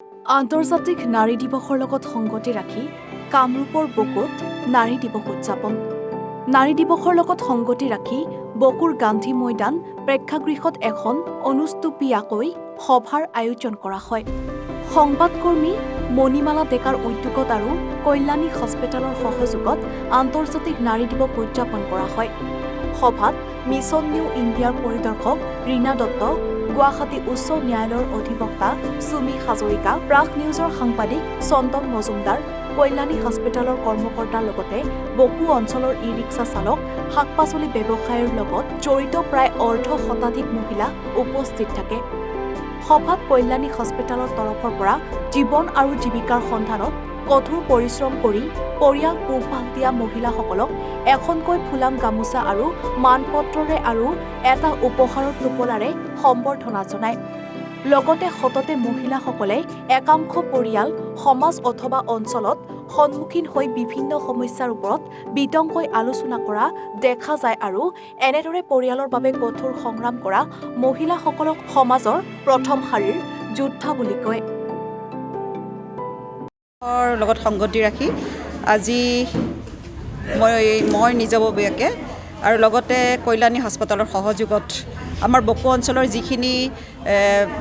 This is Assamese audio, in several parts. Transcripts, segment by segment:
আন্তৰ্জাতিক নাৰী দিৱসৰ লগত সংগতি ৰাখি কামৰূপৰ বকুত নাৰী দিৱস উদযাপন। নাৰী দিৱসৰ লগত সংগতি ৰাখি বকুৰ গান্ধী মৈদান প্ৰেক্ষাগৃহত এখন অনুষ্টুপীয়াকৈ সভাৰ আয়োজন কৰা হয়। সংবাদকৰ্মী মণিমালা ডেকাৰ উদ্যোগত আৰু কল্যাণী হস্পিটেলৰ সহযোগত আন্তৰ্জাতিক নাৰী দিৱস উদযাপন কৰা হয়। সভাত মিছন নিউ ইণ্ডিয়াৰ পৰিদৰ্শক ৰীনা দত্ত, গুৱাহাটী উচ্চ ন্যায়ালয়ৰ অধিবক্তা সুমি হাজৰিকা, প্ৰাগ নিউজৰ সাংবাদিক চন্দন মজুমদাৰ, কল্যাণী হস্পিটেলৰ কৰ্মকৰ্তাৰ লগতে বকু অঞ্চলৰ ই ৰিক্সা চালক, শাক-পাচলি ব্যৱসায়ৰ লগত জড়িত প্ৰায় অৰ্ধশতাধিক মহিলা উপস্থিত থাকে। সভাত কল্যাণী হস্পিটেলৰ তৰফৰ পৰা জীৱন আৰু জীৱিকাৰ সন্ধানত কঠোৰ পৰিশ্ৰম কৰি পৰিয়াল পোহপাল দিয়া মহিলাসকলক এখনকৈ ফুলাম গামোচা আৰু মানপত্ৰৰে আৰু এটা উপহাৰৰ টোপোলাৰে সম্বৰ্ধনা জনায়। লগতে সততে মহিলাসকলে একাংশ পৰিয়াল, সমাজ অথবা অঞ্চলত সন্মুখীন হৈ বিভিন্ন সমস্যাৰ ওপৰত বিতংকৈ আলোচনা কৰা দেখা যায় আৰু এনেদৰে পৰিয়ালৰ বাবে কঠোৰ সংগ্ৰাম কৰা মহিলাসকলক সমাজৰ প্ৰথম শাৰীৰ যোদ্ধা বুলি কয়। লগত সংগতি ৰাখি আজি মই নিজাববীয়াকৈ আৰু লগতে কল্যাণী হাস্পতালৰ সহযোগত আমাৰ বকু অঞ্চলৰ যিখিনি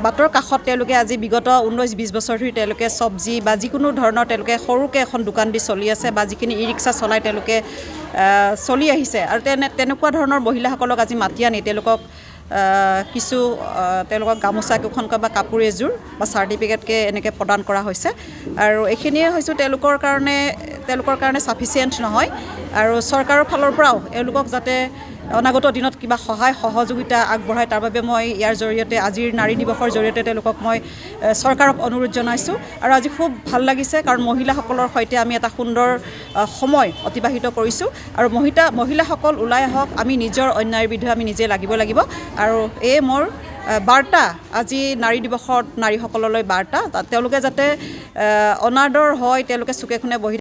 বাটৰ কাষত তেওঁলোকে আজি বিগত 19-20 বছৰ ধৰি তেওঁলোকে চব্জি বা যিকোনো ধৰণৰ তেওঁলোকে সৰুকৈ এখন দোকান দি চলি আছে বা যিখিনি ই ৰিক্সা চলাই তেওঁলোকে চলি আহিছে আৰু তেনেকুৱা ধৰণৰ মহিলাসকলক আজি মাতি আনি তেওঁলোকক তেওঁলোকক গামোচা কেইখনকৈ বা কাপোৰ এযোৰ বা চাৰ্টিফিকেটকৈ এনেকৈ প্ৰদান কৰা হৈছে আৰু এইখিনিয়ে হৈছে তেওঁলোকৰ কাৰণে ছাফিচিয়েণ্ট নহয় আৰু চৰকাৰৰ ফালৰ পৰাও এওঁলোকক যাতে অনাগত দিনত কিবা সহায় সহযোগিতা আগবঢ়ায় তাৰ বাবে মই ইয়াৰ জৰিয়তে আজিৰ নাৰী দিৱসৰ জৰিয়তে তেওঁলোকক মই চৰকাৰক অনুৰোধ জনাইছোঁ। আৰু আজি খুব ভাল লাগিছে কাৰণ মহিলাসকলৰ সৈতে আমি এটা সুন্দৰ সময় অতিবাহিত কৰিছোঁ আৰু মহিলাসকল ওলাই আহক, আমি নিজৰ অন্যায়ৰ বিৰুদ্ধে আমি নিজে লাগিব আৰু এই মোৰ বাৰ্তা আজি নাৰী দিৱসত নাৰীসকললৈ বাৰ্তা, তেওঁলোকে যাতে অনাদৰ হয়, তেওঁলোকে চুকে কোণে বহি।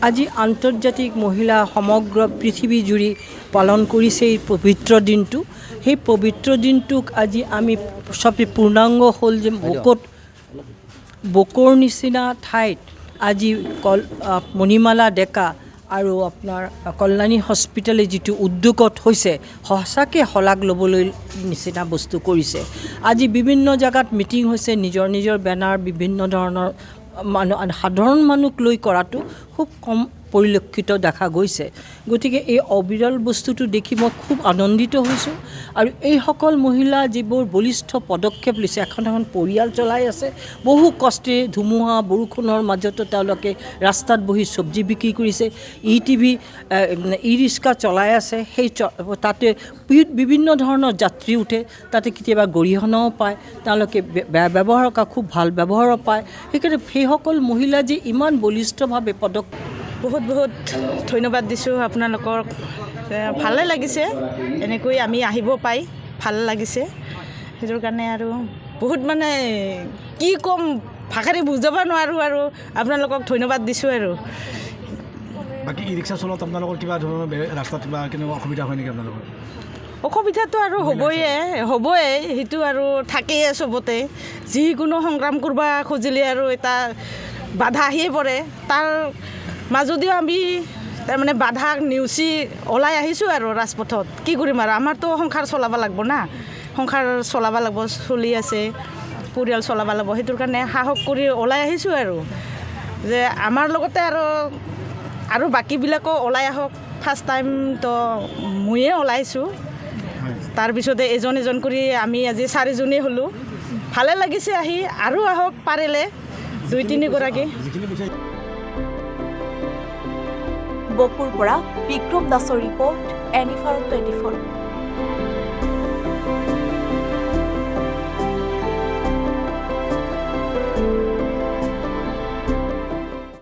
আজি আন্তৰ্জাতিক মহিলা সমগ্ৰ পৃথিৱী জুৰি পালন কৰিছে এই পবিত্ৰ দিনটো। সেই পবিত্ৰ দিনটোক আজি আমি চবেই পূৰ্ণাংগ হ'ল যে বকৰ নিচিনা ঠাইত আজি মণিমালা ডেকা আৰু আপোনাৰ কল্যাণী হস্পিটেলে যিটো উদ্যোগত হৈছে সঁচাকৈ শলাগ ল'বলৈ নিচিনা বস্তু কৰিছে। আজি বিভিন্ন জেগাত মিটিং হৈছে, নিজৰ নিজৰ বেনাৰ বিভিন্ন ধৰণৰ সাধাৰণ মানুহক লৈ কৰাটো খুব কম পৰিলক্ষিত দেখা গৈছে। গতিকে এই অবিৰল বস্তুটো দেখি মই খুব আনন্দিত হৈছোঁ আৰু এইসকল মহিলা যিবোৰ বলিষ্ঠ পদক্ষেপ লৈছে, এখন পৰিয়াল চলাই আছে, বহু কষ্টেৰে ধুমুহা বৰষুণৰ মাজতো তেওঁলোকে ৰাস্তাত বহি চব্জি বিক্ৰী কৰিছে, ই ৰিক্সা চলাই আছে, তাতে বিভিন্ন ধৰণৰ যাত্ৰী উঠে, তাতে কেতিয়াবা গৰিহণাও পায়, তেওঁলোকে বেয়া ব্যৱহাৰ কৰা খুব ভাল ব্যৱহাৰো পায়। সেইকাৰণে সেইসকল মহিলা যে ইমান বলিষ্ঠভাৱে বহুত ধন্যবাদ দিছোঁ আপোনালোকক। ভালে লাগিছে, এনেকৈ আমি আহিব পাই ভাল লাগিছে। সেইটোৰ কাৰণে আৰু বহুত কি ক'ম, ভাষাৰে বুজাব নোৱাৰোঁ আৰু আপোনালোকক ধন্যবাদ দিছোঁ। আৰু বাকী ই ৰিক্সা চলোৱাত আপোনালোকৰ কিবা ধৰণৰ ৰাস্তাত কিবা কেনেকুৱা অসুবিধা হয় নেকি? আপোনালোকৰ অসুবিধাটো আৰু হ'বই, সেইটো আৰু থাকেই চবতে। যিকোনো সংগ্ৰাম কৰিব খুজিলে আৰু এটা বাধা আহিয়ে পৰে, তাৰ মাজতেও আমি তাৰমানে বাধা নেওচি ওলাই আহিছোঁ আৰু ৰাজপথত। কি কৰিম আৰু, আমাৰতো সংসাৰ চলাব লাগিব না, চলি আছে, পৰিয়াল চলাব লাগিব। সেইটোৰ কাৰণে সাহস কৰি ওলাই আহিছোঁ আৰু যে আমাৰ লগতে আৰু বাকীবিলাকো ওলাই আহক। ফাৰ্ষ্ট টাইমতো ময়ে ওলাইছোঁ, তাৰপিছতে এজন কৰি আমি আজি 4জনেই হ'লোঁ। ভালে লাগিছে আহি, আৰু আহক পাৰিলে 2-3 গৰাকী। বকুৰ পৰা বিক্ৰম দাসৰ ৰিপৰ্ট, NFR 24।